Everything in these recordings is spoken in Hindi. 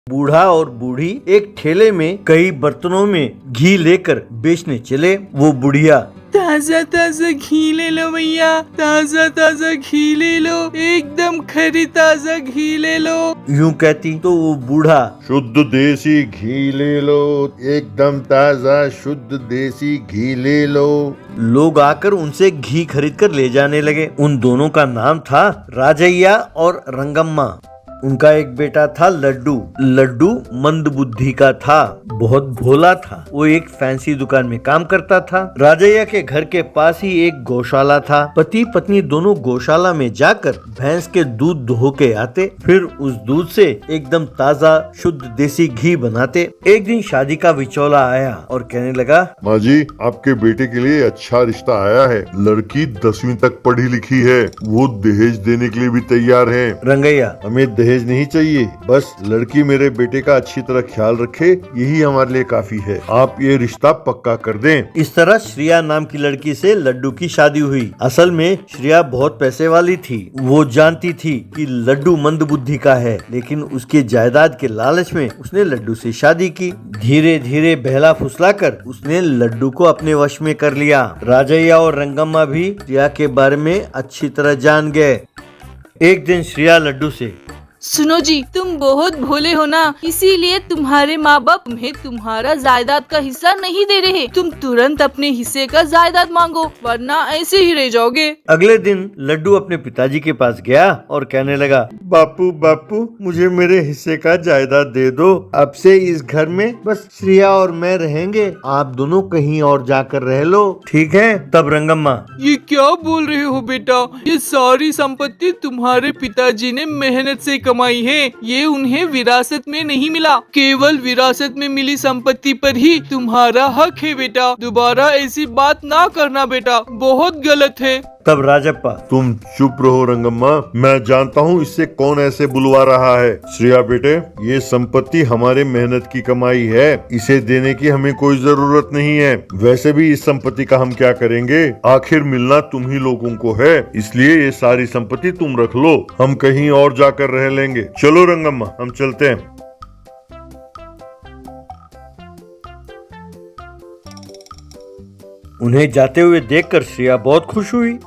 बूढ़ा और बूढ़ी एक ठेले में कई बर्तनों में घी लेकर बेचने चले। वो बुढ़िया, ताजा ताजा घी ले लो भैया, ताजा ताजा घी ले लो, एकदम खरी ताजा घी ले लो। यूं कहती तो वो बूढ़ा, शुद्ध देसी घी ले लो, एकदम ताजा शुद्ध देसी घी ले लो। लोग आकर उनसे घी खरीद कर ले जाने लगे। उन दोनों का नाम था राजैया और रंगम्मा। उनका एक बेटा था लड्डू। लड्डू मंद बुद्धि का था, बहुत भोला था। वो एक फैंसी दुकान में काम करता था। राजैया के घर के पास ही एक गौशाला था। पति पत्नी दोनों गौशाला में जाकर भैंस के दूध धो के आते, फिर उस दूध से एकदम ताजा शुद्ध देसी घी बनाते। एक दिन शादी का विचौला आया और कहने लगा, माँ जी, आपके बेटे के लिए अच्छा रिश्ता आया है। लड़की 10वीं तक पढ़ी लिखी है, वो दहेज देने के लिए भी तैयार है। रंगैया, हमें दहेज नहीं चाहिए, बस लड़की मेरे बेटे का अच्छी तरह ख्याल रखे, यही हमारे लिए काफी है। आप ये रिश्ता पक्का कर दें। इस तरह श्रेया नाम की लड़की से लड्डू की शादी हुई। असल में श्रेया बहुत पैसे वाली थी। वो जानती थी कि लड्डू मंद बुद्धि का है, लेकिन उसके जायदाद के लालच में उसने लड्डू से शादी की। धीरे धीरे बहला फुसलाकर उसने लड्डू को अपने वश में कर लिया। राजैया और रंगम्मा भी श्रेया के बारे में अच्छी तरह जान गए। एक दिन श्रेया लड्डू से, सुनो जी, तुम बहुत भोले हो ना, इसीलिए तुम्हारे माँ बाप तुम्हें तुम्हारा जायदाद का हिस्सा नहीं दे रहे। तुम तुरंत अपने हिस्से का जायदाद मांगो, वरना ऐसे ही रह जाओगे। अगले दिन लड्डू अपने पिताजी के पास गया और कहने लगा, बापू बापू, मुझे मेरे हिस्से का जायदाद दे दो। अब से इस घर में बस श्रेया और मैं रहेंगे, आप दोनों कहीं और जाकर रह लो, ठीक है? तब रंगम्मा, ये क्या बोल रहे हो बेटा? ये सारी संपत्ति तुम्हारे पिताजी ने मेहनत से कमाई है, ये उन्हें विरासत में नहीं मिला। केवल विरासत में मिली संपत्ति पर ही तुम्हारा हक है बेटा। दोबारा ऐसी बात ना करना बेटा, बहुत गलत है। तब राजप्पा, तुम चुप रहो रंगम्मा, मैं जानता हूँ इससे कौन ऐसे बुलवा रहा है। श्रेया बेटे, ये संपत्ति हमारे मेहनत की कमाई है, इसे देने की हमें कोई जरूरत नहीं है। वैसे भी इस संपत्ति का हम क्या करेंगे, आखिर मिलना तुम ही लोगों को है, इसलिए ये सारी संपत्ति तुम रख लो, हम कहीं और जाकर रह लेंगे। चलो रंगम्मा, हम चलते हैं। उन्हें जाते हुए देखकर श्रेया बहुत खुश हुई,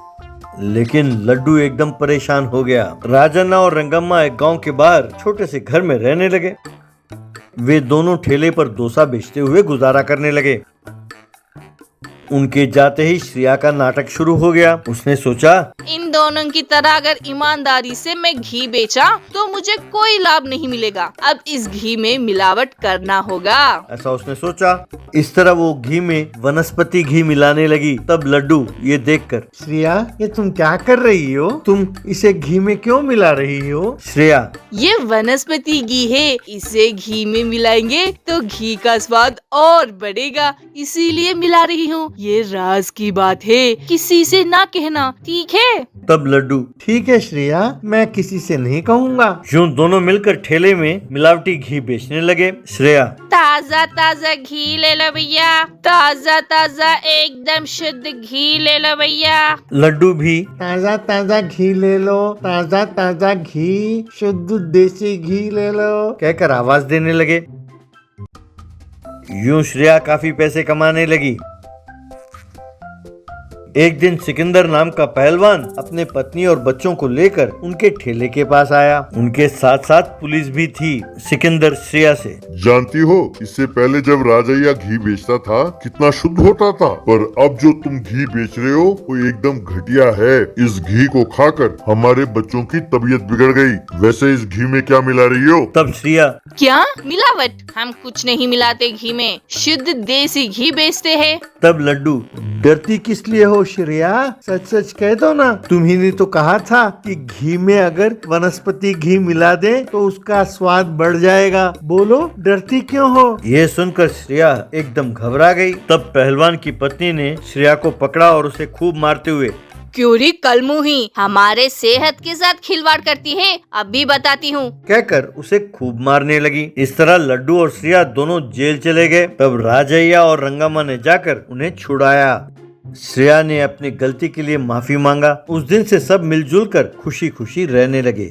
लेकिन लड्डू एकदम परेशान हो गया। राजन्ना और रंगम्मा एक गांव के बाहर छोटे से घर में रहने लगे। वे दोनों ठेले पर डोसा बेचते हुए गुजारा करने लगे। उनके जाते ही श्रेया का नाटक शुरू हो गया। उसने सोचा, इन दोनों की तरह अगर ईमानदारी से मैं घी बेचा तो मुझे कोई लाभ नहीं मिलेगा। अब इस घी में मिलावट करना होगा। ऐसा उसने सोचा। इस तरह वो घी में वनस्पति घी मिलाने लगी। तब लड्डू ये देखकर, श्रेया, ये तुम क्या कर रही हो? तुम इसे घी में क्यों मिला रही हो? श्रेया, ये वनस्पति घी है, इसे घी में मिलाएंगे तो घी का स्वाद और बढ़ेगा, इसीलिए मिला रही हूँ। ये राज की बात है, किसी से ना कहना, ठीक है? तब लड्डू, ठीक है श्रेया, मैं किसी से नहीं कहूँगा। यूं दोनों मिलकर ठेले में मिलावटी घी बेचने लगे। श्रेया, ताजा ताजा घी ले लो भैया, ताजा ताजा एकदम शुद्ध घी ले लो भैया। लड्डू भी, ताजा ताजा घी ले लो, ताजा ताजा घी, शुद्ध देसी घी ले लो, कहकर आवाज देने लगे। यूं श्रेया काफी पैसे कमाने लगी। एक दिन सिकंदर नाम का पहलवान अपने पत्नी और बच्चों को लेकर उनके ठेले के पास आया। उनके साथ साथ पुलिस भी थी। सिकंदर श्रेया से, जानती हो, इससे पहले जब राजैया घी बेचता था कितना शुद्ध होता था, पर अब जो तुम घी बेच रहे हो वो एकदम घटिया है। इस घी को खाकर हमारे बच्चों की तबीयत बिगड़ गई। वैसे इस घी में क्या मिला रही हो? तब श्रेया, क्या मिलावट? हम कुछ नहीं मिलाते घी में, शुद्ध देसी घी बेचते हैं। तब लड्डू, डरती किस लिए हो श्रेया? सच सच कह दो ना, तुम्ही ने तो कहा था कि घी में अगर वनस्पति घी मिला दे तो उसका स्वाद बढ़ जाएगा। बोलो, डरती क्यों हो? ये सुनकर श्रेया एकदम घबरा गई। तब पहलवान की पत्नी ने श्रेया को पकड़ा और उसे खूब मारते हुए, क्योरी कलमुही, हमारे सेहत के साथ खिलवाड़ करती है, अभी बताती हूँ, कहकर उसे खूब मारने लगी। इस तरह लड्डू और श्रेया दोनों जेल चले गए। तब राजैया और रंगम्मा ने जाकर उन्हें छुड़ाया। श्रेया ने अपनी गलती के लिए माफी मांगा। उस दिन से सब मिलजुल कर खुशी खुशी रहने लगे।